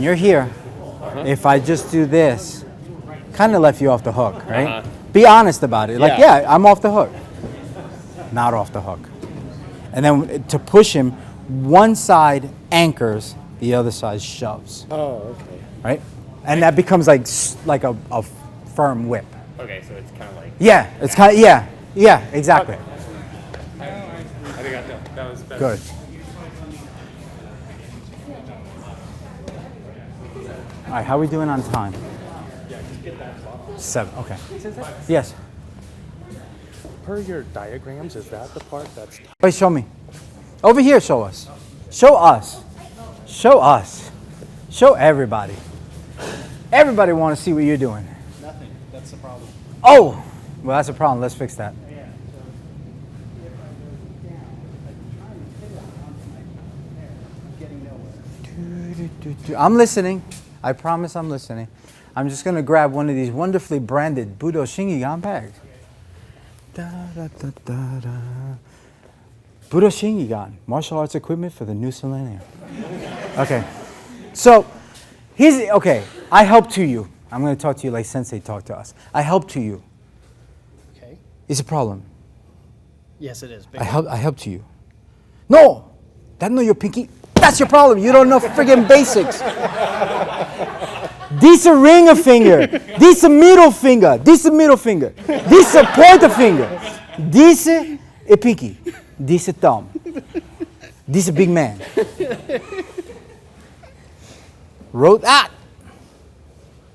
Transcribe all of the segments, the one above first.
You're here. If I just do this, kind of left you off the hook, right? Be honest about it. Like, yeah, I'm off the hook. Not off the hook. And then to push him, one side anchors, the other side shoves. Oh, okay. Right? And that becomes like a firm whip. Okay, so it's kind of like... Yeah, it's kind of, yeah, exactly. Okay. I think that was better. Good. All right, how are we doing on time? Yeah, just get that soft. 7, okay. Yes. Per your diagrams, is that the part that's... Wait, show me. Over here, show us. Show us. Show us. Show everybody. Everybody want to see what you're doing. Nothing. That's the problem. Oh! Well, that's a problem. Let's fix that. I'm listening. I promise I'm listening. I'm just going to grab one of these wonderfully branded Budo Shingigan bags. Budo Shingigan, martial arts equipment for the new millennium. Okay. So, I help to you. I'm going to talk to you like Sensei talked to us. I help to you. Okay. It's a problem. Yes, it is. I help to you. No! That know your pinky. That's your problem. You don't know friggin' basics. This a ring finger. This a middle finger. This a middle finger. This a pointer finger. This a pinky. This a thumb. This a big man.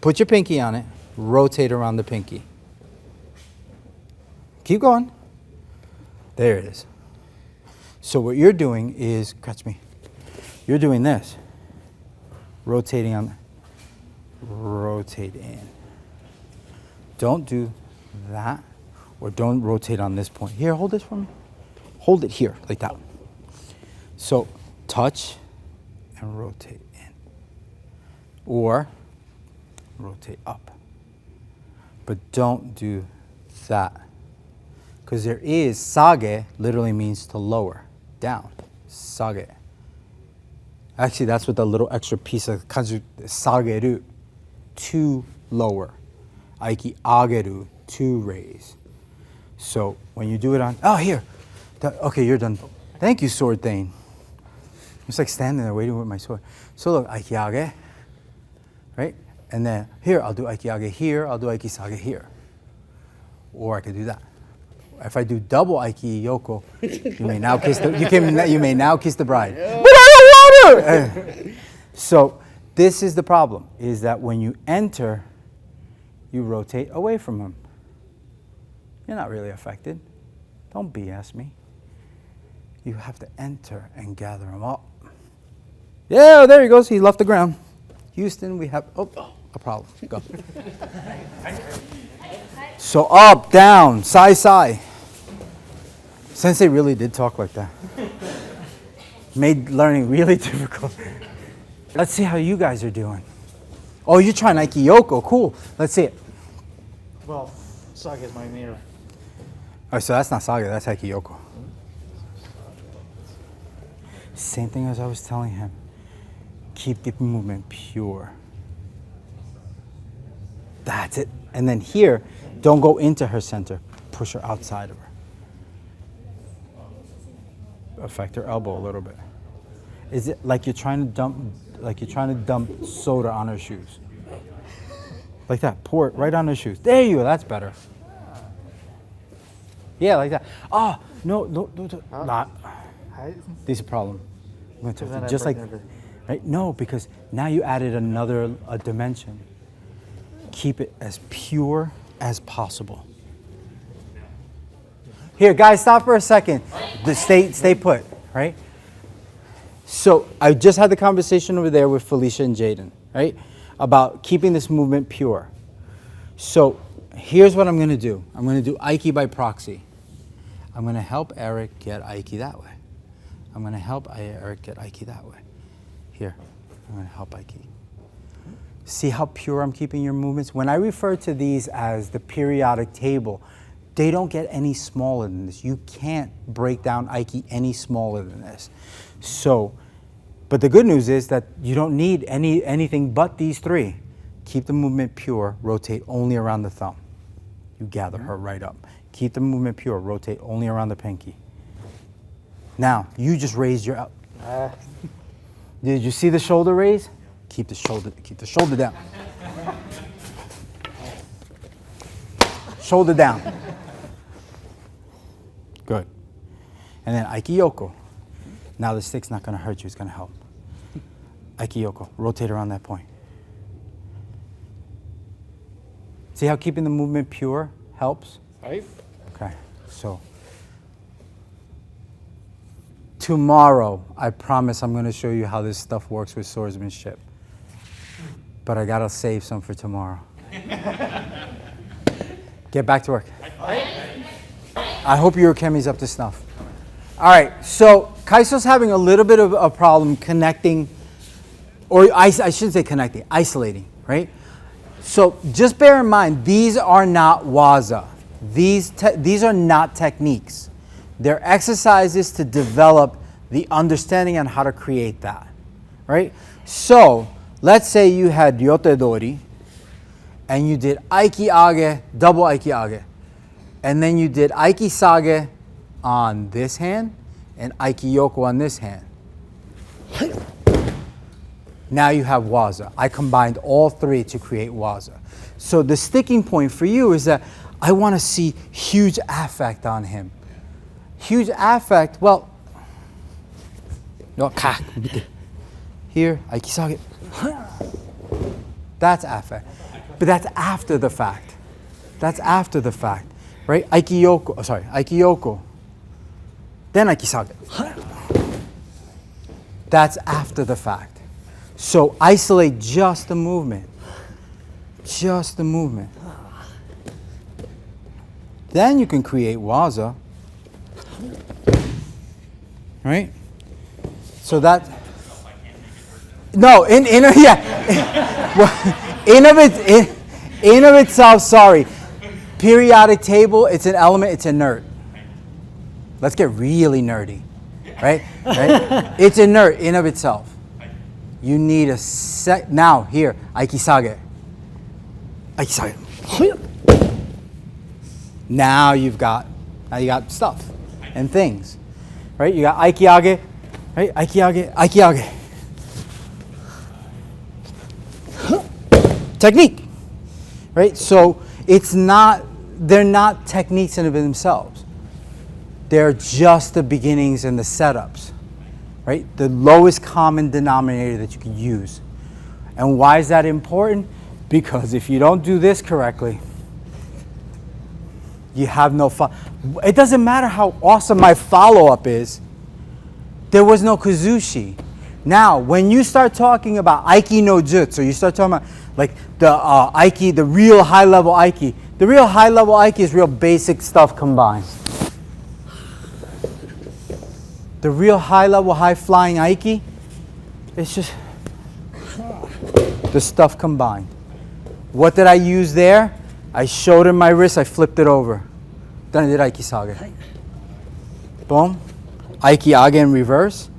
Put your pinky on it. Rotate around the pinky. Keep going. There it is. So what you're doing is, catch me. You're doing this. Rotating on, rotate in. Don't do that, or don't rotate on this point. Here, hold this for me. Hold it here, like that. So touch and rotate in. Or rotate up. But don't do that. Because there is, sage literally means to lower, down, sage. Actually, that's what the little extra piece of kanji, sageru, to lower. Aiki ageru, to raise. So when you do it on, here. Okay, you're done. Thank you, sword thing. It's like standing there waiting with my sword. So look, aiki age, right? And then here, I'll do aiki age here, I'll do aiki sage here. Or I could do that. If I do double aiki yoko, you may now kiss the bride. But I don't want her! So this is the problem, is that when you enter, you rotate away from him. You're not really affected. Don't BS me. You have to enter and gather him up. Yeah, there he goes. He left the ground. Houston, we have a problem. Go. So up, down, sai. Sensei really did talk like that. Made learning really difficult. Let's see how you guys are doing. Oh, you're trying Aiki Yoko. Cool. Let's see it. Well, sage is my mirror. Oh, so that's not sage, that's Aiki Yoko. Same thing as I was telling him. Keep the movement pure. That's it. And then here, don't go into her center. Push her outside of her. Affect her elbow a little bit. Is it like you're trying to dump soda on her shoes? Like that. Pour it right on her shoes. There you go. That's better. Yeah, like that. Oh, no. Not. This is a problem. I'm going to just like, right? No, because now you added another dimension. Keep it as pure as possible. Here, guys, stop for a second. Stay put, right? So I just had the conversation over there with Felicia and Jaden, right? About keeping this movement pure. So here's what I'm going to do. I'm going to do Aiki by proxy. I'm going to help Eric get Aiki that way. I'm going to help Eric get Aiki that way. Here, I'm going to help Aiki. See how pure I'm keeping your movements? When I refer to these as the periodic table, they don't get any smaller than this. You can't break down Aiki any smaller than this. So But the good news is that you don't need anything but these three. Keep the movement pure, rotate only around the thumb. You gather her right up. Keep the movement pure, rotate only around the pinky. Now, you just raised your Did you see the shoulder raise? Keep the shoulder down. Shoulder down. Good. And then Aiki Yoko. Now the stick's not going to hurt you, it's going to help. Aiki Yoko, rotate around that point. See how keeping the movement pure helps? Right. Okay, so tomorrow, I promise I'm going to show you how this stuff works with swordsmanship. But I got to save some for tomorrow. Get back to work. I hope your Kemi's up to snuff. All right, so Kaiso's having a little bit of a problem connecting, or I shouldn't say connecting, isolating, right? So just bear in mind, these are not waza. These are not techniques. They're exercises to develop the understanding on how to create that, right? So let's say you had Ryote Dori, and you did Aiki Age, double Aiki Age. And then you did Aiki Sage on this hand and Aiki Yoko on this hand. Now you have Waza. I combined all three to create Waza. So the sticking point for you is that I want to see huge affect on him. Huge affect, well, no, here, Aiki Sage. That's affect. But that's after the fact. That's after the fact, right? Aiki Yoko. Then Aiki Sage. That's after the fact. So isolate just the movement. Just the movement. Then you can create Waza. Right? So that... No, in of itself, sorry. Periodic table, it's an element, it's inert. Let's get really nerdy, right? It's inert in of itself. You need a set. Now, here, Aiki Sage. Aiki Sage. Now you got stuff and things, right? You got Aiki Age, right? Aiki Age, Aiki Age. Technique, right? So they're not techniques in and of themselves. They're just the beginnings and the setups, right? The lowest common denominator that you can use. And why is that important? Because if you don't do this correctly, you have no fun. It doesn't matter how awesome my follow-up is. There was no Kazushi. Now, when you start talking about Aiki no Jutsu, you start talking about like the Aiki, the real high-level Aiki. The real high-level Aiki is real basic stuff combined. The real high-level, high-flying Aiki, it's just the stuff combined. What did I use there? I showed him my wrist, I flipped it over. Then I did Aiki Sage. Boom. Aiki Age in reverse.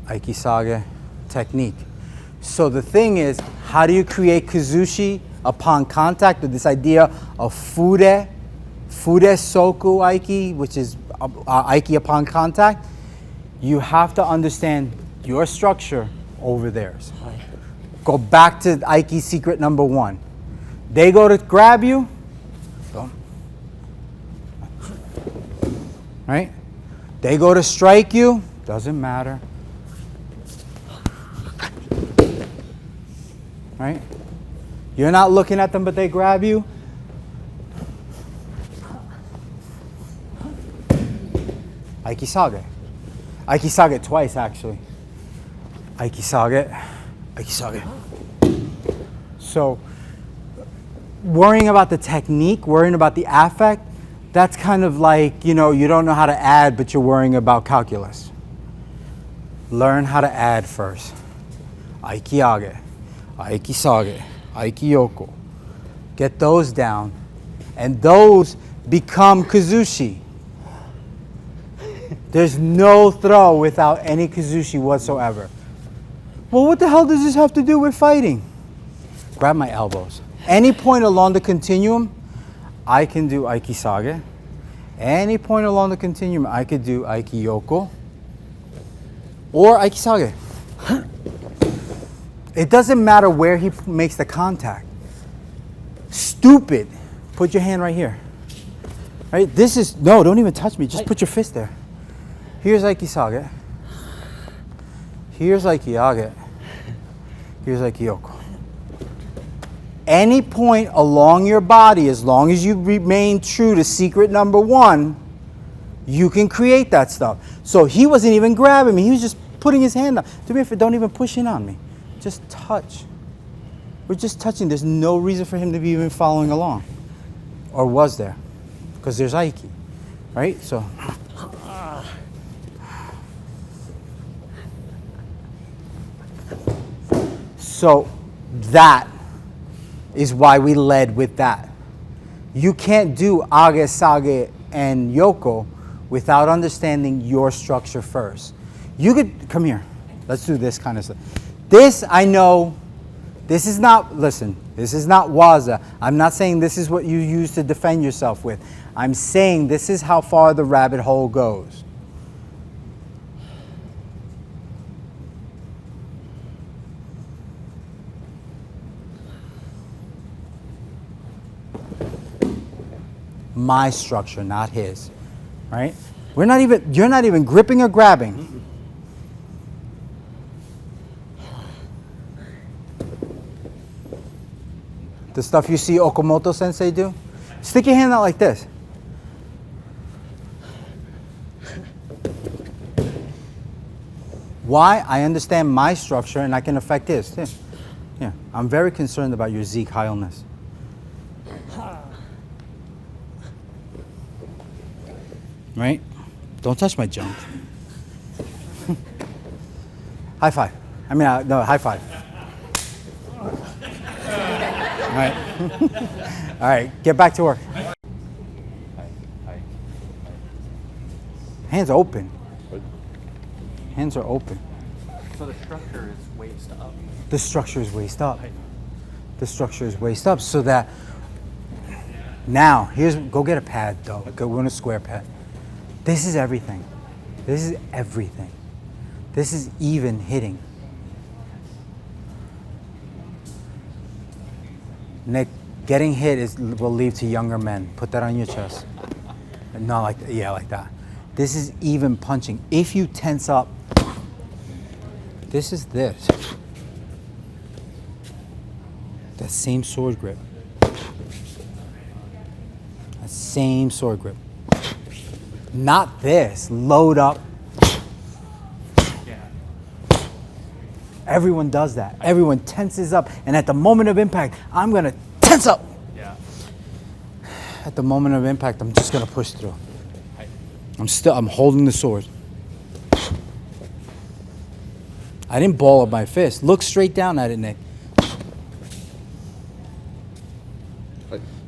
Aiki Sage technique. So the thing is, how do you create Kazushi upon contact with this idea of Fude Soku Aiki, which is Aiki upon contact? You have to understand your structure over theirs. Go back to Aiki secret number 1. They go to grab you, right? They go to strike you, doesn't matter. Right? You're not looking at them, but they grab you. Aiki Sage. Aiki Sage twice, actually. Aiki Sage. Aiki Sage. So, worrying about the technique, worrying about the affect, that's kind of like, you don't know how to add, but you're worrying about calculus. Learn how to add first. Aiki Age. Aiki Sage, Aiki Yoko. Get those down. And those become Kazushi. There's no throw without any Kazushi whatsoever. Well, what the hell does this have to do with fighting? Grab my elbows. Any point along the continuum, I can do Aiki Sage. Any point along the continuum, I could do Aiki Yoko or Aiki Sage. It doesn't matter where he makes the contact. Stupid. Put your hand right here. Right? This is, no, don't even touch me. Just put your fist there. Here's Aiki Sage. Here's Aiki Age. Here's Aiki Yoko. Any point along your body, as long as you remain true to secret number 1, you can create that stuff. So he wasn't even grabbing me. He was just putting his hand on. Do me a favor, don't even push in on me. Just touch. We're just touching. There's no reason for him to be even following along. Or was there? Because there's Aiki, right? So that is why we led with that. You can't do Age, Sage, and Yoko without understanding your structure first. You could, come here, let's do this kind of stuff. This, I know, this is not, listen, this is not waza. I'm not saying this is what you use to defend yourself with. I'm saying this is how far the rabbit hole goes. My structure, not his, right? We're not even, you're not even gripping or grabbing. The stuff you see Okamoto Sensei do? Stick your hand out like this. Why? I understand my structure and I can affect his. Yeah. I'm very concerned about your Zeke Heilness. Right? Don't touch my junk. High five. I mean, no, high five. All right. All right, get back to work. Hands open. Hands are open. So the structure is waist up. The structure is waist up. The structure is waist up so that now, go get a pad though. Go in a square pad. This is everything. This is everything. This is even hitting. Nick, getting hit will lead to younger men. Put that on your chest. Not like that. Yeah, like that. This is even punching. If you tense up, this is this. That same sword grip. That same sword grip. Not this. Load up. Yeah. Everyone does that. Everyone tenses up. And at the moment of impact, I'm going to tense up. Yeah. At the moment of impact, I'm just going to push through. I'm holding the sword. I didn't ball up my fist. Look straight down at it, Nick.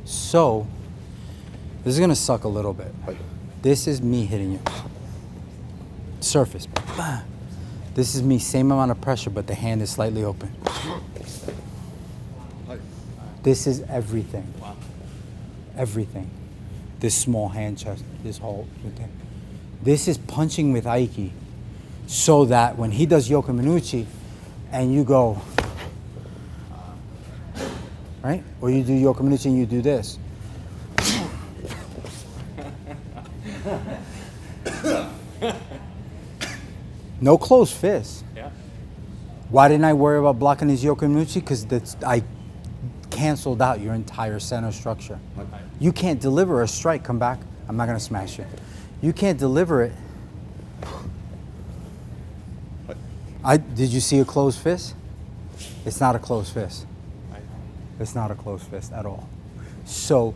So, this is going to suck a little bit. This is me hitting you. Surface. This is me, same amount of pressure, but the hand is slightly open. This is everything. Wow. Everything. This small hand chest, this whole thing. This is punching with Aiki so that when he does Yoka Minuchi and you go, right? Or you do Yoka Minuchi and you do this. No closed fist. Yeah. Why didn't I worry about blocking his Yoka Minuchi? Because I canceled out your entire center structure. You can't deliver a strike, come back. I'm not going to smash you. You can't deliver it. Did you see a closed fist? It's not a closed fist. It's not a closed fist at all. So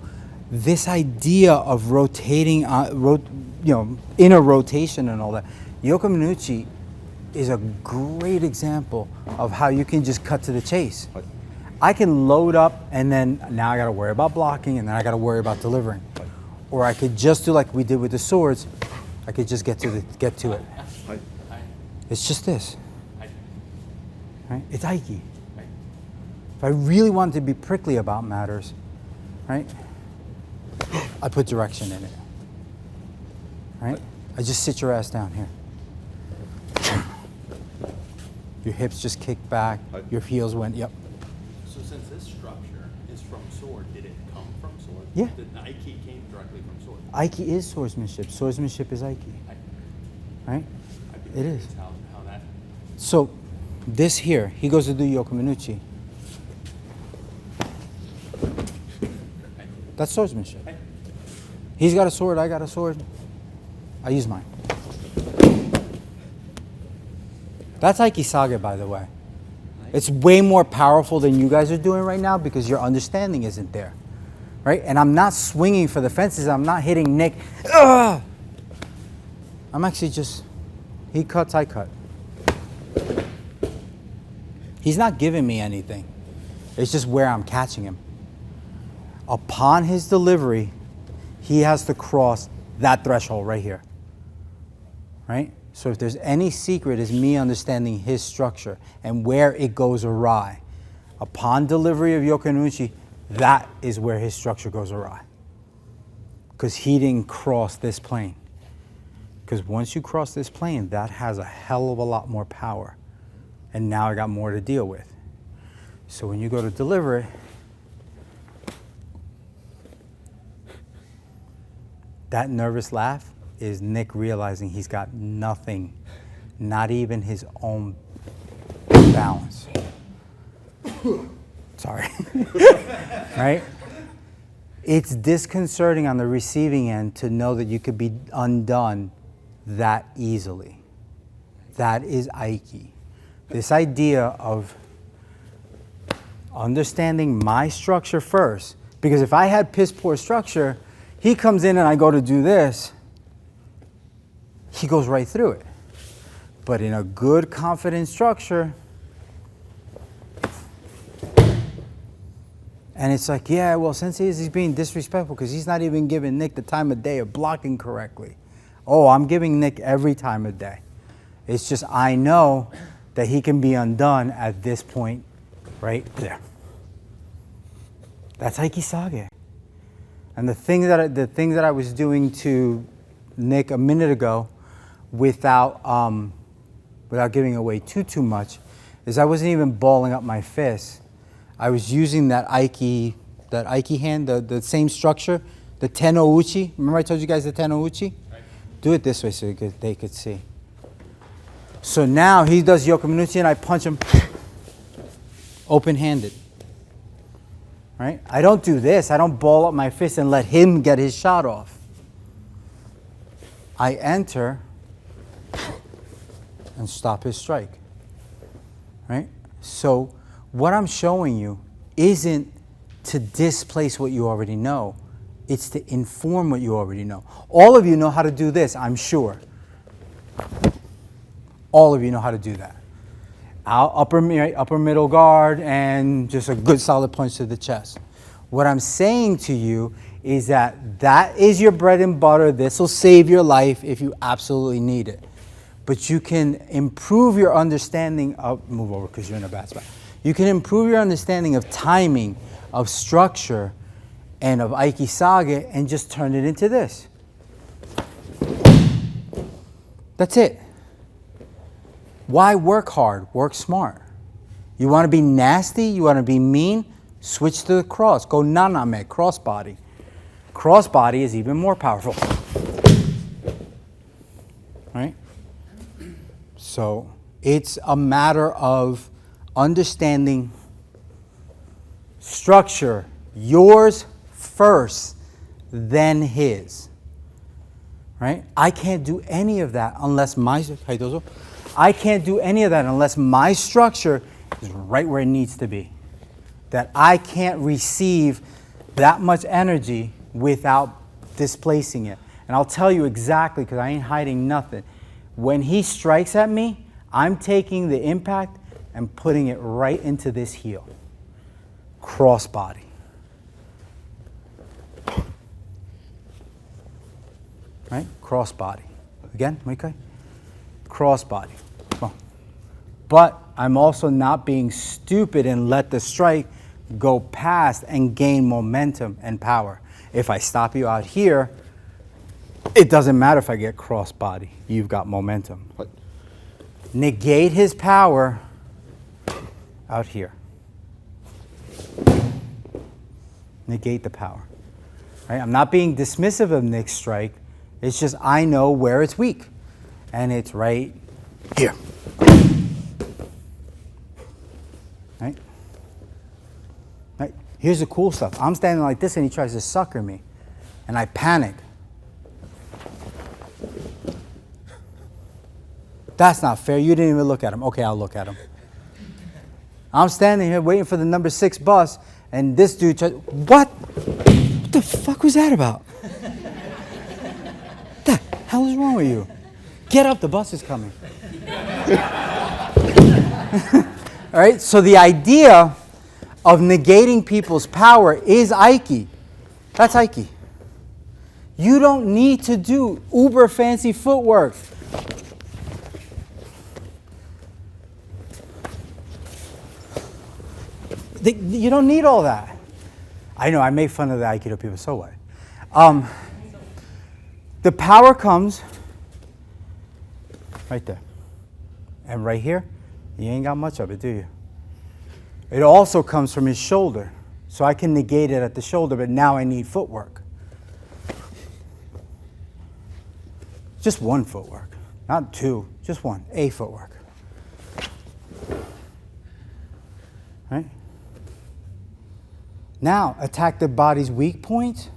this idea of rotating, inner rotation and all that, Yoka Minuchi is a great example of how you can just cut to the chase. I can load up and then now I got to worry about blocking and then I got to worry about delivering. Or I could just do like we did with the swords, I could just get to it. It's just this. Right? It's Aiki. If I really wanted to be prickly about matters, right? I put direction in it. Right? I just sit your ass down here. Your hips just kick back. Your heels went, yep. So since this structure is from sword, did it come from sword? Yeah. The Aiki came directly from sword. Aiki is swordsmanship. Swordsmanship is Aiki. Right? I'd be It curious is. how that. So, this here, he goes to do Yokominuchi. That's swordsmanship. He's got a sword, I got a sword. I use mine. That's Aikisage, by the way. It's way more powerful than you guys are doing right now because your understanding isn't there. Right? And I'm not swinging for the fences. I'm not hitting Nick. Ugh! I'm actually just, he cuts, I cut. He's not giving me anything. It's just where I'm catching him. Upon his delivery, he has to cross that threshold right here. Right? So if there's any secret, is me understanding his structure and where it goes awry. Upon delivery of Yokonuchi, that is where his structure goes awry. Because he didn't cross this plane. Because once you cross this plane, that has a hell of a lot more power. And now I got more to deal with. So when you go to deliver it, that nervous laugh is Nick realizing he's got nothing, not even his own balance. Sorry. Right? It's disconcerting on the receiving end to know that you could be undone that easily. That is Aiki. This idea of understanding my structure first, because if I had piss poor structure, he comes in and I go to do this, he goes right through it. But in a good, confident structure, and it's like, yeah, well, Sensei is being disrespectful because he's not even giving Nick the time of day of blocking correctly. Oh, I'm giving Nick every time of day. It's just I know that he can be undone at this point right there. That's Aikisage. And the thing that I was doing to Nick a minute ago, without giving away too much, is I wasn't even balling up my fist. I was using that Aiki hand, the same structure, the Tenouchi. Remember I told you guys the Tenouchi? Right. Do it this way so they could see. So now he does Yokominuchi and I punch him open-handed. Right? I don't do this. I don't ball up my fist and let him get his shot off. I enter and stop his strike. Right? So what I'm showing you isn't to displace what you already know. It's to inform what you already know. All of you know how to do this, I'm sure. All of you know how to do that. Upper middle guard and just a good solid punch to the chest. What I'm saying to you is that is your bread and butter. This will save your life if you absolutely need it. But you can improve your understanding of, move over because you're in a bad spot. You can improve your understanding of timing, of structure, and of Aikisage and just turn it into this. That's it. Why work hard? Work smart. You want to be nasty? You want to be mean? Switch to the cross. Go naname, crossbody. Crossbody is even more powerful. Right? So it's a matter of understanding structure, yours first, then his. Right? I can't do any of that unless I can't do any of that unless my structure is right where it needs to be. That I can't receive that much energy without displacing it. And I'll tell you exactly, because I ain't hiding nothing. When he strikes at me, I'm taking the impact and putting it right into this heel. Crossbody. Right? Crossbody. Again, Moikai. Crossbody. Come on. But I'm also not being stupid and let the strike go past and gain momentum and power. If I stop you out here, it doesn't matter if I get crossbody. You've got momentum. Negate his power out here. Negate the power. Right? I'm not being dismissive of Nick's strike. It's just I know where it's weak. And it's right here. Right? Right? Here's the cool stuff. I'm standing like this and he tries to sucker me. And I panic. That's not fair. You didn't even look at him. Okay, I'll look at him. I'm standing here waiting for the number 6 bus, and this dude tries, what? What the fuck was that about? What the hell is wrong with you? Get up, the bus is coming. All right, so the idea of negating people's power is Aiki. That's Aiki. You don't need to do uber fancy footwork. You don't need all that. I know, I make fun of the Aikido people, so what? The power comes right there. And right here, you ain't got much of it, do you? It also comes from his shoulder. So I can negate it at the shoulder, but now I need footwork. Just one footwork, not two, just one, a footwork. Right? Now, attack the body's weak points.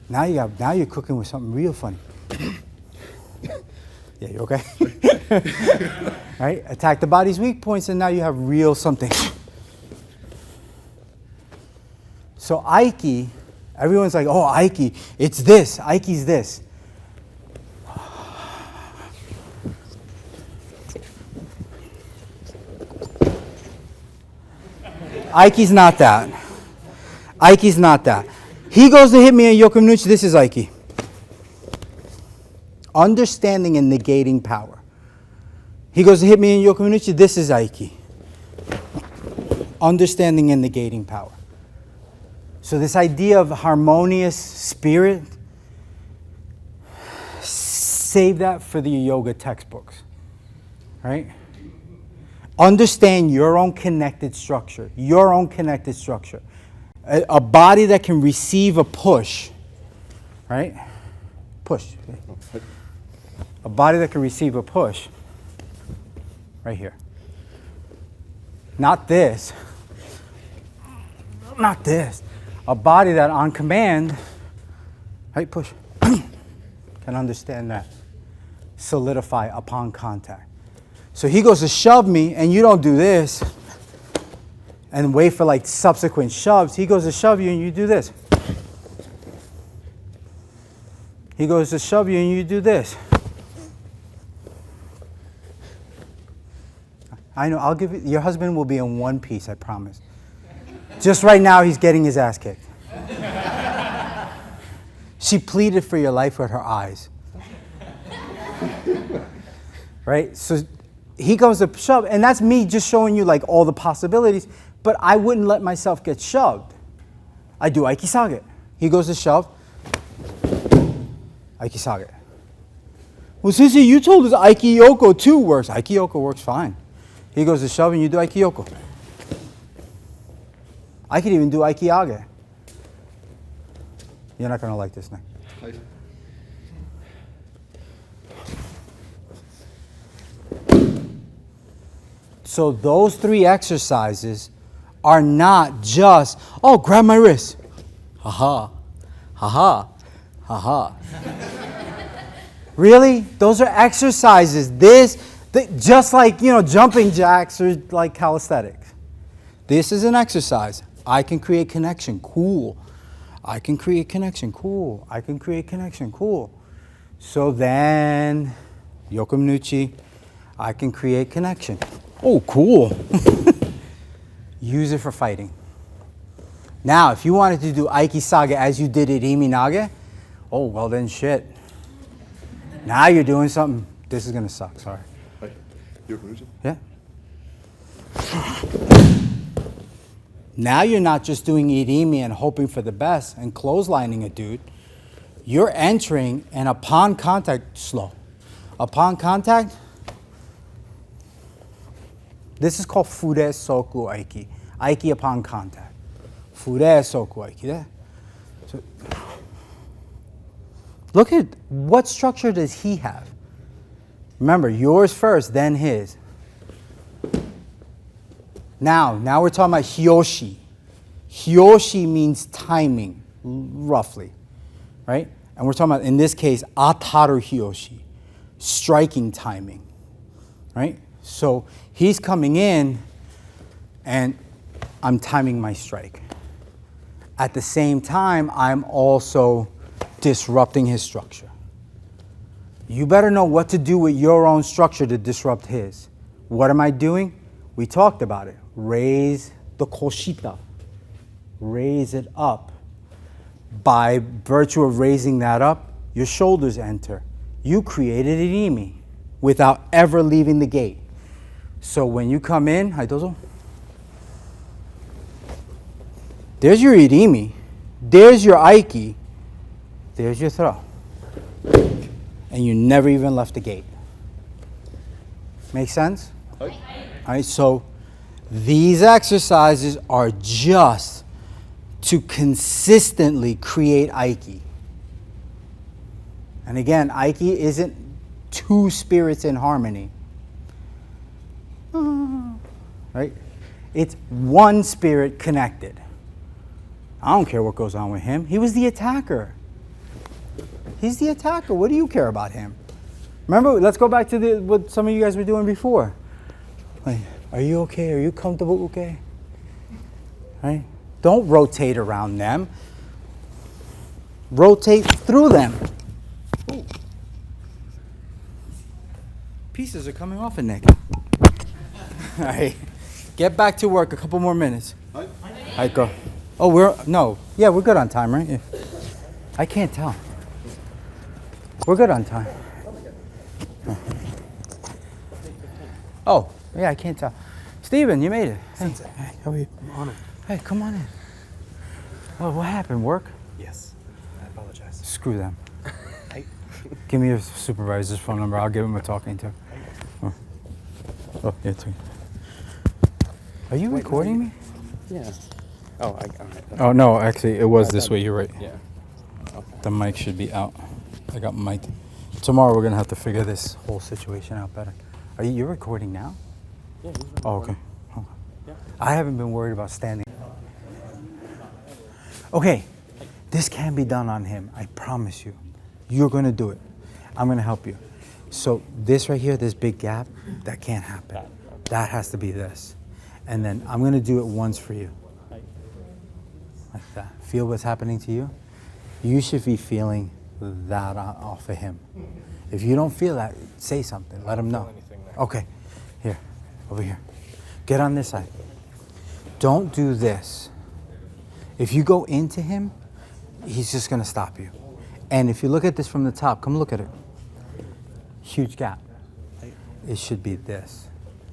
Now you're cooking with something real funny. Yeah, you okay? Right? Attack the body's weak points, and now you have real something. So Aiki, everyone's like, oh, Aiki, it's this. Aiki's this. Aiki's not that. Aiki's not that. He goes to hit me in Yokonuchi, this is Aiki. Understanding and negating power. He goes to hit me in Yokonuchi, this is Aiki. Understanding and negating power. So this idea of harmonious spirit, save that for the yoga textbooks, right? Understand your own connected structure, your own connected structure. A body that can receive a push, right? Push. A body that can receive a push, right here. Not this. Not this. A body that on command, right, push, can understand that. Solidify upon contact. So he goes to shove me, and you don't do this and wait for like subsequent shoves. He goes to shove you, and you do this. He goes to shove you, and you do this. I know, I'll give you, your husband will be in one piece, I promise. Just right now, he's getting his ass kicked. She pleaded for your life with her eyes. Right? So he goes to shove, and that's me just showing you like all the possibilities, but I wouldn't let myself get shoved. I do Aikisage. He goes to shove, Aikisage. Well, Sissy, you told us Aikiyoko too works. Aikiyoko works fine. He goes to shove and you do Aikiyoko. I could even do Aikiage. You're not going to like this thing. So those 3 exercises are not just, oh, grab my wrist. Ha-ha. Ha-ha. Ha-ha. Really? Those are exercises. Just like, jumping jacks or like calisthenics. This is an exercise. I can create connection. Cool. I can create connection. Cool. I can create connection. Cool. So then, Yokonuchi, I can create connection. Oh, cool. Use it for fighting. Now, if you wanted to do Aikisage as you did at Iminage, oh, well then shit. Now you're doing something. This is gonna suck. Sorry. Yeah. Now you're not just doing irimi and hoping for the best and clotheslining a dude. You're entering, and upon contact, slow. Upon contact, this is called fure soku aiki. Aiki upon contact. Fure soku aiki. Yeah? So, look at what structure does he have? Remember, yours first, then his. Now we're talking about hyoshi. Hyoshi means timing, roughly, right? And we're talking about, in this case, ataru hyoshi, striking timing, right? So he's coming in, and I'm timing my strike. At the same time, I'm also disrupting his structure. You better know what to do with your own structure to disrupt his. What am I doing? We talked about it. Raise the koshita. Raise it up. By virtue of raising that up, your shoulders enter. You created irimi without ever leaving the gate. So when you come in, Haidozo, there's your irimi, there's your aiki, there's your throw. And you never even left the gate. Make sense? All right, so these exercises are just to consistently create aiki. And again, aiki isn't two spirits in harmony. Right? It's one spirit connected. I don't care what goes on with him. He was the attacker. He's the attacker. What do you care about him? Remember, let's go back to what some of you guys were doing before. Like, are you okay? Are you comfortable? Okay? Right? Don't rotate around them. Rotate through them. Ooh. Pieces are coming off of Nick. All right. Get back to work. A couple more minutes. All right, go. Oh, we're good on time, right? Yeah. I can't tell. We're good on time. Oh, yeah, I can't tell. Steven, you made it. Hey, how are you? I'm on it. Hey, come on in. Oh, what happened? Work? Yes. I apologize. Screw them. Give me your supervisor's phone number. I'll give him a talking to. Oh, yeah, too. Are you recording me? Yeah. Oh, all right. Oh, no, actually, it was this way. You're right. Yeah. Okay. The mic should be out. I got mic'd. Tomorrow we're going to have to figure this whole situation out better. You're recording now? Yeah. He's been Oh, okay. recording. Yeah. I haven't been worried about standing. Okay, this can be done on him. I promise you. You're going to do it. I'm going to help you. So this right here, this big gap, that can't happen. That has to be this. And then I'm going to do it once for you. Like that. Feel what's happening to you? You should be feeling that off of him. If you don't feel that, say something. Let him know. Okay. Here. Over here. Get on this side. Don't do this. If you go into him, he's just going to stop you. And if you look at this from the top, come look at it. Huge gap. It should be this,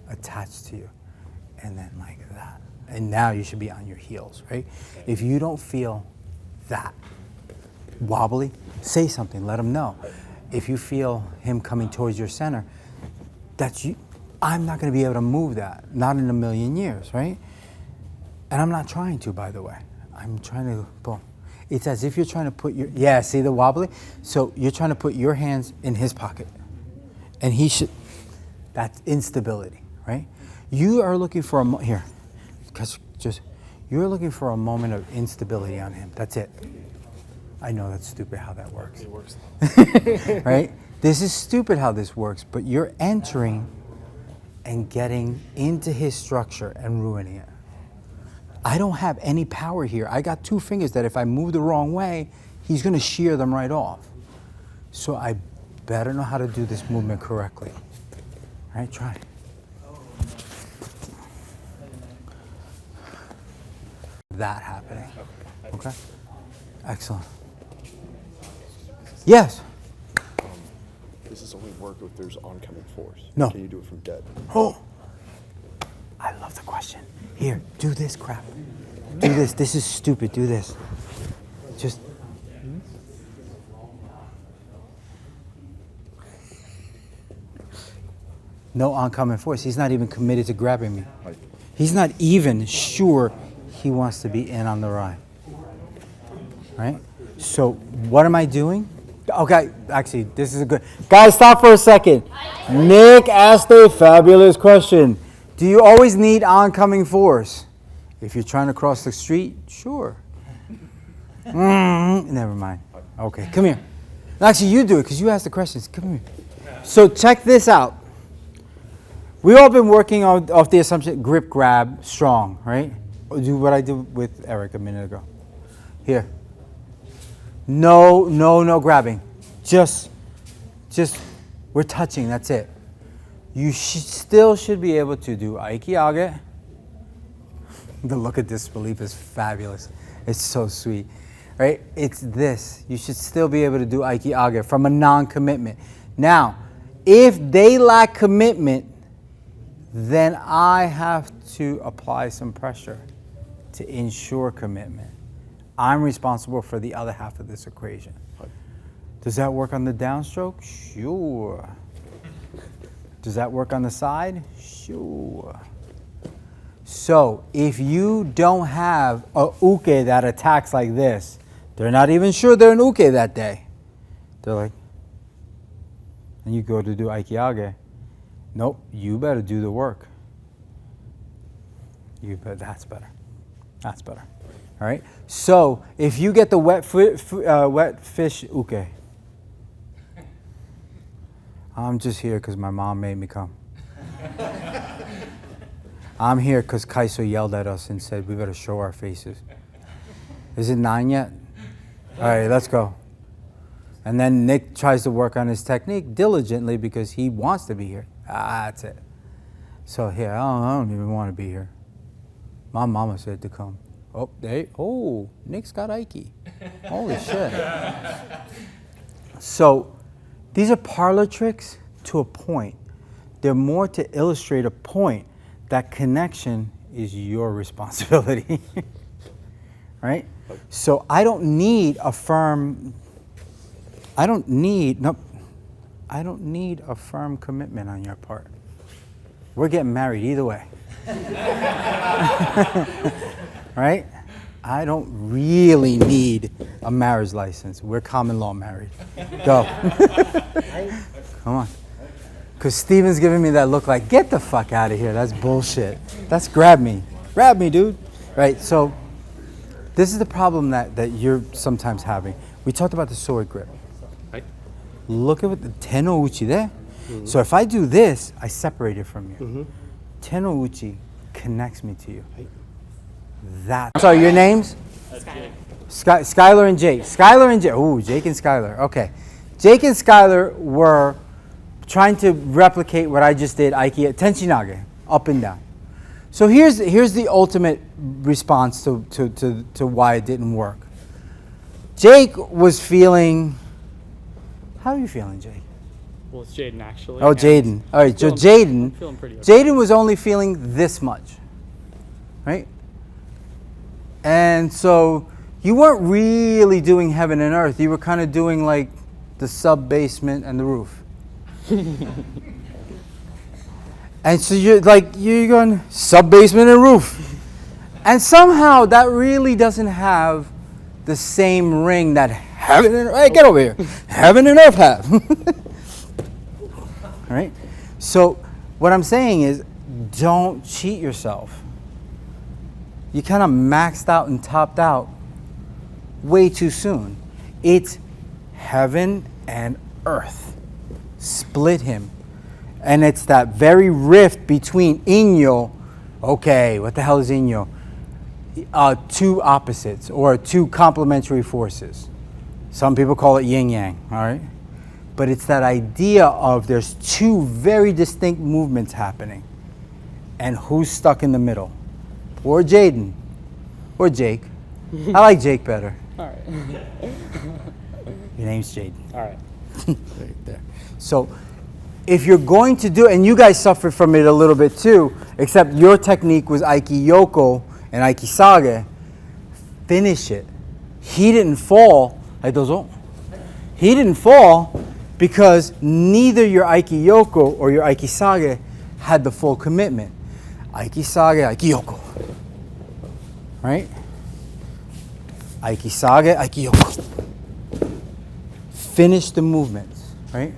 attached to you. And then like that. And now you should be on your heels, right? If you don't feel that wobbly, say something, let him know. If you feel him coming towards your center, that's you. I'm not going to be able to move that, not in a million years, right? And I'm not trying to, by the way. I'm trying to, boom. It's as if you're trying to put your, yeah, see the wobbly? So you're trying to put your hands in his pocket. And he should, that's instability, right? You are looking for here, you're looking for a moment of instability on him. That's it. I know that's stupid how that works. It works. Right? This is stupid how this works, but you're entering and getting into his structure and ruining it. I don't have any power here. I got two fingers that if I move the wrong way, he's going to shear them right off. So I better know how to do this movement correctly. All right, try. That happening. Okay? Excellent. Yes. Does this only work if there's oncoming force? No. Can you do it from dead? Oh, I love the question. Here, do this crap. Do this. This is stupid. Do this. Just. No oncoming force. He's not even committed to grabbing me. He's not even sure he wants to be in on the ride. Right? So what am I doing? Okay, actually, this is a good. Guys, stop for a second. Nick asked a fabulous question. Do you always need oncoming force? If you're trying to cross the street, sure. Never mind. Okay, come here. Actually, you do it because you asked the questions. Come here. So check this out. We've all been working off the assumption grip, grab, strong, right? Do what I did with Eric a minute ago. Here. No grabbing. Just we're touching, that's it. You still should be able to do Aikiage. The look of disbelief is fabulous. It's so sweet, right? It's this. You should still be able to do Aikiage from a non-commitment. Now, if they lack commitment, then I have to apply some pressure to ensure commitment. I'm responsible for the other half of this equation. Does that work on the downstroke? Sure. Does that work on the side? Sure. So if you don't have a uke that attacks like this, they're not even sure they're an uke that day. They're like, and you go to do Aikiage. Nope, you better do the work. That's better. That's better. All right. So if you get the wet fish uke, I'm just here because my mom made me come. I'm here because Kaiso yelled at us and said we better show our faces. Is it 9 yet? All right, let's go. And then Nick tries to work on his technique diligently because he wants to be here. That's it. So here, I don't even want to be here. My mama said to come. Oh, Nick's got Aiki. Holy shit. So these are parlor tricks to a point. They're more to illustrate a point. That connection is your responsibility. Right? So I don't need a firm commitment on your part. We're getting married either way. Right? I don't really need a marriage license. We're common law married. Go. Come on. Because Steven's giving me that look like, get the fuck out of here. That's bullshit. That's grab me. Grab me, dude. Right? So this is the problem that you're sometimes having. We talked about the sword grip. Right. Look at the Tenno Uchi there. Mm-hmm. So if I do this, I separate it from you. Mm-hmm. Tenno Uchi connects me to you. Right. Sorry, your names? Skylar and Jake. Skylar and Jake. Ooh, Jake and Skylar. Okay. Jake and Skylar were trying to replicate what I just did, Aiki, Tenchinage, up and down. So here's the ultimate response to why it didn't work. Jake was feeling, how are you feeling, Jake? Well, it's Jaden actually. Oh, Jaden. All right, so Jaden, feeling pretty okay. Jaden was only feeling this much, right? And so you weren't really doing heaven and earth. You were kind of doing like the sub-basement and the roof. And so you're going sub-basement and roof. And somehow that really doesn't have the same ring that heaven and earth, hey, get over here. Heaven and earth have. All right? So what I'm saying is don't cheat yourself. You kind of maxed out and topped out way too soon. It's heaven and earth. Split him. And it's that very rift between Inyo. Okay, what the hell is Inyo? Two opposites or two complementary forces. Some people call it yin yang, all right? But it's that idea of there's two very distinct movements happening. And who's stuck in the middle? Or Jaden, or Jake. I like Jake better. All right. Your name's Jaden. All right. Right there. So if you're going to do, and you guys suffered from it a little bit too, except your technique was Aiki Yoko and Aiki Sage, finish it. He didn't fall. He didn't fall because neither your Aiki Yoko or your Aiki Sage had the full commitment. Aiki Sage, Aiki Yoko. Right? Aiki Sage, Aiki Yoko. Finish the movements, right?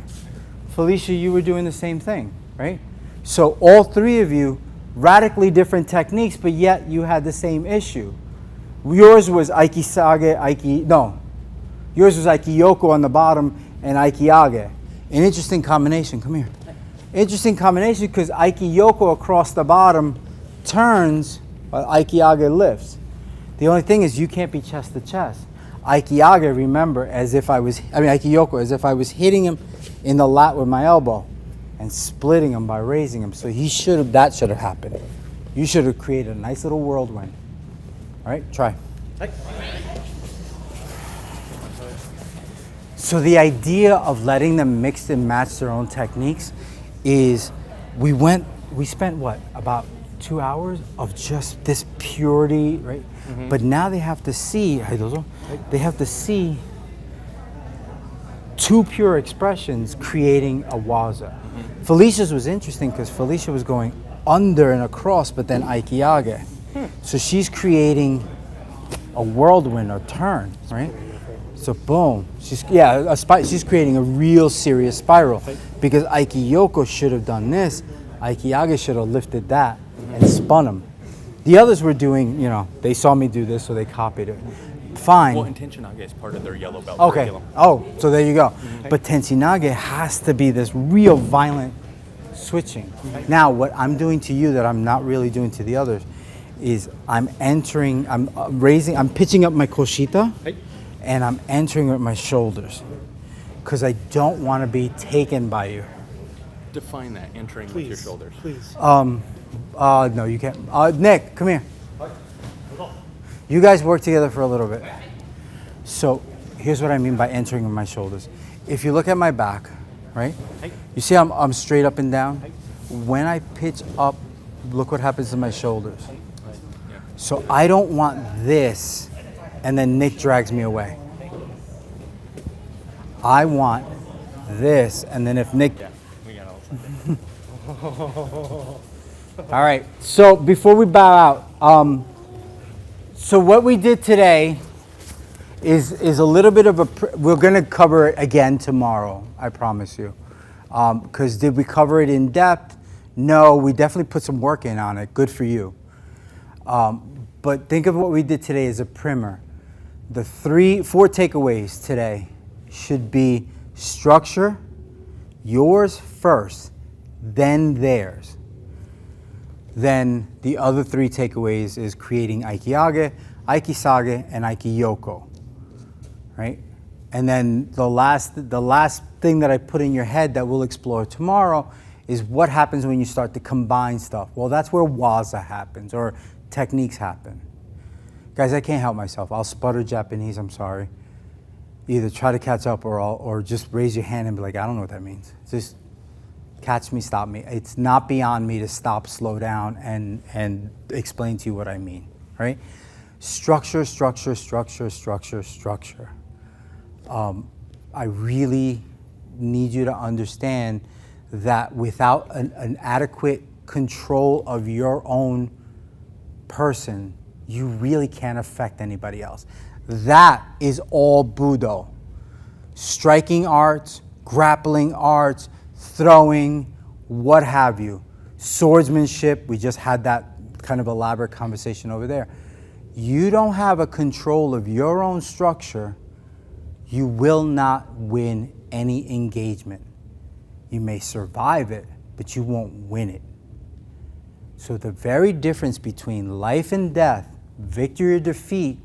Felicia, you were doing the same thing, right? So all three of you, radically different techniques, but yet you had the same issue. Yours was Aiki Sage, yours was Aiki Yoko on the bottom and Aiki Age. An interesting combination, come here. Interesting combination because Aiki Yoko across the bottom turns while Aiki Age lifts. The only thing is you can't be chest to chest. Aiki Age, remember, Aiki Yoko, as if I was hitting him in the lat with my elbow and splitting him by raising him. So that should have happened. You should have created a nice little whirlwind. All right, try. So the idea of letting them mix and match their own techniques is we spent what, about 2 hours of just this purity, right? Mm-hmm. But now they have to see, two pure expressions creating a waza. Mm-hmm. Felicia's was interesting because Felicia was going under and across, but then Aiki Age. So she's creating a whirlwind, a turn, right? So boom, she's creating a real serious spiral because Aiki Yoko should have done this, Aiki Age should have lifted that and spun him. The others were doing, they saw me do this, so they copied it. Fine. Well, and Tenchinage is part of their yellow belt okay. curriculum. Oh, so there you go. Mm-hmm. But Tenchinage has to be this real violent switching. Mm-hmm. Now, what I'm doing to you that I'm not really doing to the others is I'm pitching up my koshita, and I'm entering with my shoulders because I don't want to be taken by you. Define that, entering with your shoulders. Please. No, you can't. Nick, come here. You guys work together for a little bit. So here's what I mean by entering with my shoulders. If you look at my back, right? You see I'm straight up and down? When I pitch up, look what happens to my shoulders. So I don't want this and then Nick drags me away. I want this and then if Nick... Yeah, we got all right, so before we bow out, so what we did today is a little bit of we're going to cover it again tomorrow, I promise you. Because did we cover it in depth? No, we definitely put some work in on it. Good for you. But think of what we did today as a primer. The 4 takeaways today should be structure, yours first, then theirs. Then the other 3 takeaways is creating Aiki Age, Aiki Sage, and Aiki Yoko, right? And then the last thing that I put in your head that we'll explore tomorrow is what happens when you start to combine stuff. Well, that's where waza happens or techniques happen. Guys, I can't help myself. I'll sputter Japanese, I'm sorry. Either try to catch up or just raise your hand and be like, I don't know what that means. Just catch me, stop me. It's not beyond me to stop, slow down, and explain to you what I mean, right? Structure, structure, structure, structure, structure. I really need you to understand that without an adequate control of your own person, you really can't affect anybody else. That is all Budo. Striking arts, grappling arts, throwing, what have you. Swordsmanship, we just had that kind of elaborate conversation over there. You don't have a control of your own structure, you will not win any engagement. You may survive it, but you won't win it. So the very difference between life and death, victory or defeat,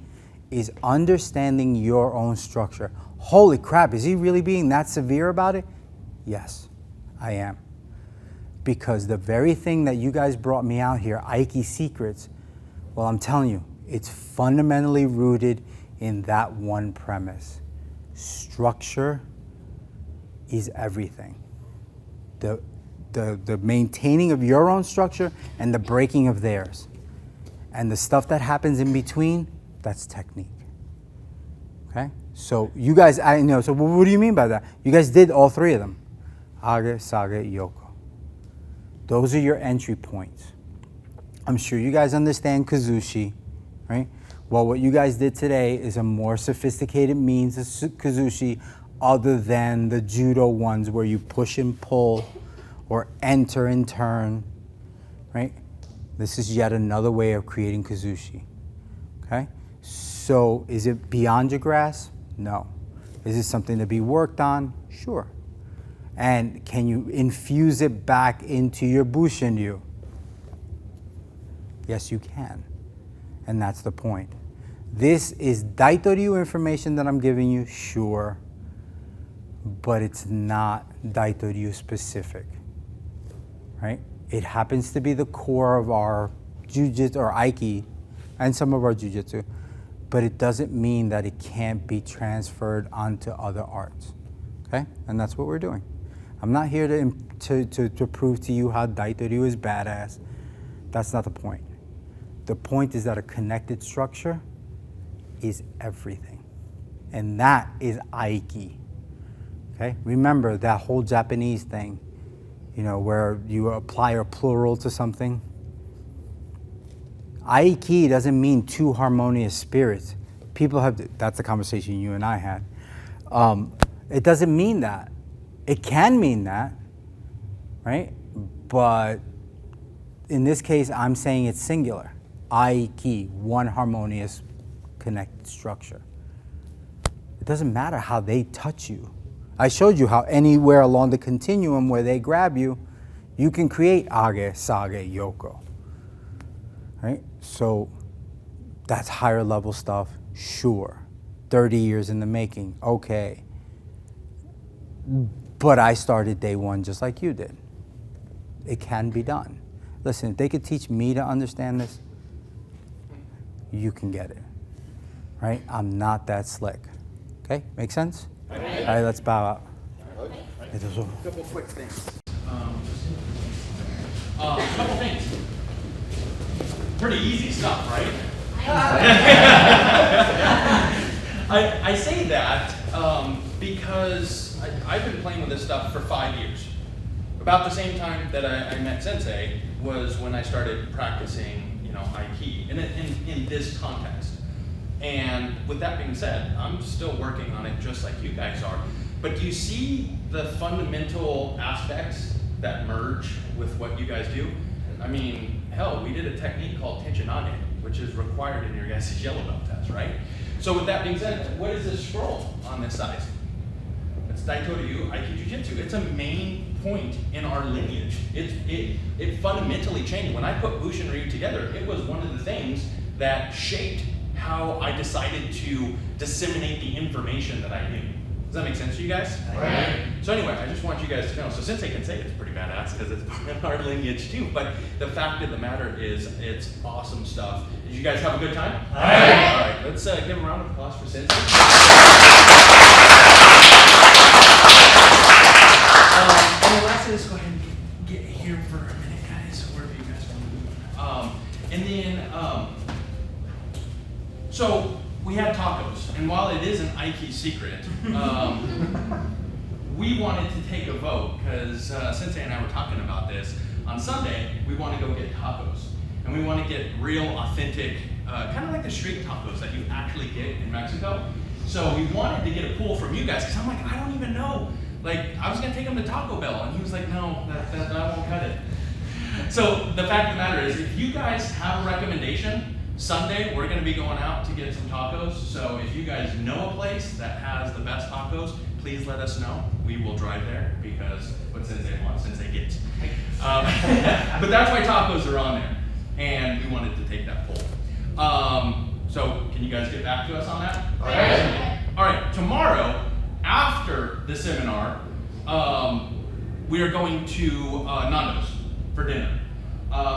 is understanding your own structure. Holy crap, is he really being that severe about it? Yes, I am. Because the very thing that you guys brought me out here, Aiki Secrets, well, I'm telling you, it's fundamentally rooted in that one premise. Structure is everything. The maintaining of your own structure and the breaking of theirs. And the stuff that happens in between, that's technique. Okay? So you guys, I know, so what do you mean by that? You guys did all three of them. Age, Sage, Yoko. Those are your entry points. I'm sure you guys understand Kazushi, right? Well, what you guys did today is a more sophisticated means of Kazushi other than the judo ones where you push and pull or enter and turn, right? This is yet another way of creating Kazushi, okay? So is it beyond your grasp? No. Is it something to be worked on? Sure. And can you infuse it back into your Bushinryu? Yes, you can. And that's the point. This is Daitoryu information that I'm giving you, sure, but it's not Daitoryu specific, right? It happens to be the core of our jujitsu or aiki and some of our jujitsu, but it doesn't mean that it can't be transferred onto other arts, okay? And that's what we're doing. I'm not here to prove to you how Daitoryu is badass. That's not the point. The point is that a connected structure is everything. And that is Aiki. Okay? Remember that whole Japanese thing, you know, where you apply a plural to something. Aiki doesn't mean two harmonious spirits. People have, that's the conversation you and I had. It doesn't mean that. It can mean that, right? But in this case, I'm saying it's singular. Aiki, one harmonious connected structure. It doesn't matter how they touch you. I showed you how anywhere along the continuum where they grab you, you can create Age, Sage, Yoko. Right? So that's higher level stuff, sure. 30 years in the making, okay. But I started day one just like you did. It can be done. Listen, if they could teach me to understand this, you can get it, right? I'm not that slick. Okay, make sense? All right, let's bow out. Couple quick things. Couple things. Pretty easy stuff, right? I say that because I've been playing with this stuff for 5 years. About the same time that I met Sensei was when I started practicing, you know, Aiki in this context. And with that being said, I'm still working on it just like you guys are. But do you see the fundamental aspects that merge with what you guys do? I mean, hell, we did a technique called Tenchinage, which is required in your guys' yellow belt test, right? So with that being said, what is this scroll on this side? It's Daitoryu Aiki Jiu-Jitsu. It's a main point in our lineage. It fundamentally changed. When I put Bushinryu together, it was one of the things that shaped how I decided to disseminate the information that I knew. Does that make sense to you guys? Right. So anyway, I just want you guys to know. So Sensei can say it's pretty badass because it's part of our lineage too. But the fact of the matter is, it's awesome stuff. Did you guys have a good time? All right. Let's give a round of applause for Sensei. And the last thing is go ahead and get here for a minute, guys. Wherever you guys want to move. And then, so we had tacos, and while it is an Aiki secret, we wanted to take a vote because Sensei and I were talking about this. On Sunday, we want to go get tacos, and we want to get real, authentic, kind of like the street tacos that you actually get in Mexico. So we wanted to get a pool from you guys because I'm like, I don't even know. Like, I was gonna take him to Taco Bell, and he was like, no, that won't cut it. So the fact of the matter is, if you guys have a recommendation, Sunday, we're gonna be going out to get some tacos. So if you guys know a place that has the best tacos, please let us know. We will drive there because what Sensei wants, Sensei gets. But that's why tacos are on there. And we wanted to take that poll. So can you guys get back to us on that? All right, tomorrow, after the seminar, we are going to Nando's for dinner.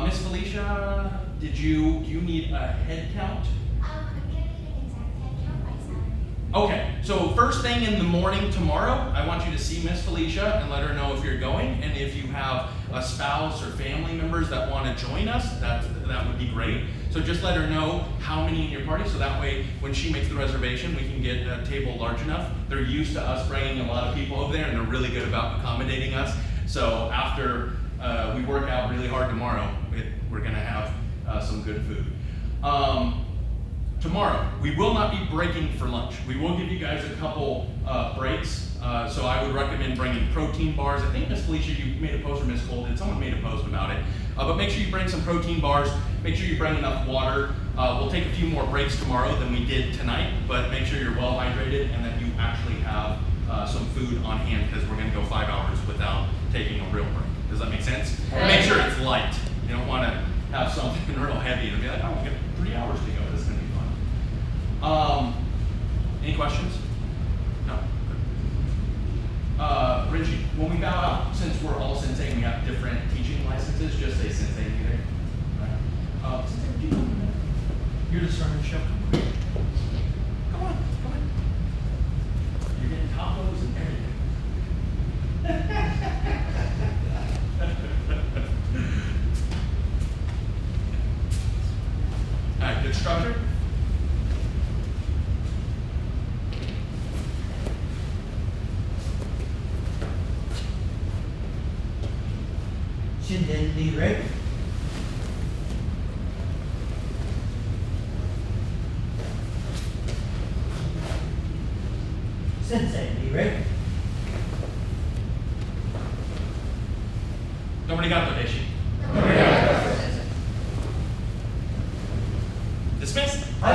Miss Felicia, do you need a head count? I'm gonna need an exact head count by Saturday. Okay, so first thing in the morning tomorrow, I want you to see Miss Felicia and let her know if you're going, and if you have a spouse or family members that want to join us, that would be great. So just let her know how many in your party, so that way when she makes the reservation, we can get a table large enough. They're used to us bringing a lot of people over there, and they're really good about accommodating us. So after we work out really hard tomorrow, we're going to have some good food. Tomorrow, we will not be breaking for lunch. We will give you guys a couple breaks. So I would recommend bringing protein bars. I think Miss Felicia, you made a post, or Miss Cole did. Someone made a post about it. But make sure you bring some protein bars. Make sure you bring enough water. We'll take a few more breaks tomorrow than we did tonight, but make sure you're well hydrated and that you actually have some food on hand, because we're going to go 5 hours without taking a real break. Does that make sense? And make sure it's light. You don't want to have something real heavy and be like, oh, we got 3 hours to go. This is going to be fun. Any questions? No? Richie, when we bow out, since we're all sensei and we have different teaching licenses, just say sensei either. Right? Sensei, would you come in a minute? You're the star of the show. Come on. You're getting tacos and everything. All right, good structure. Shinden be ready. Sensei be ready. Nobody got the issue. Dismissed. I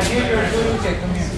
hear you're doing it. Come here.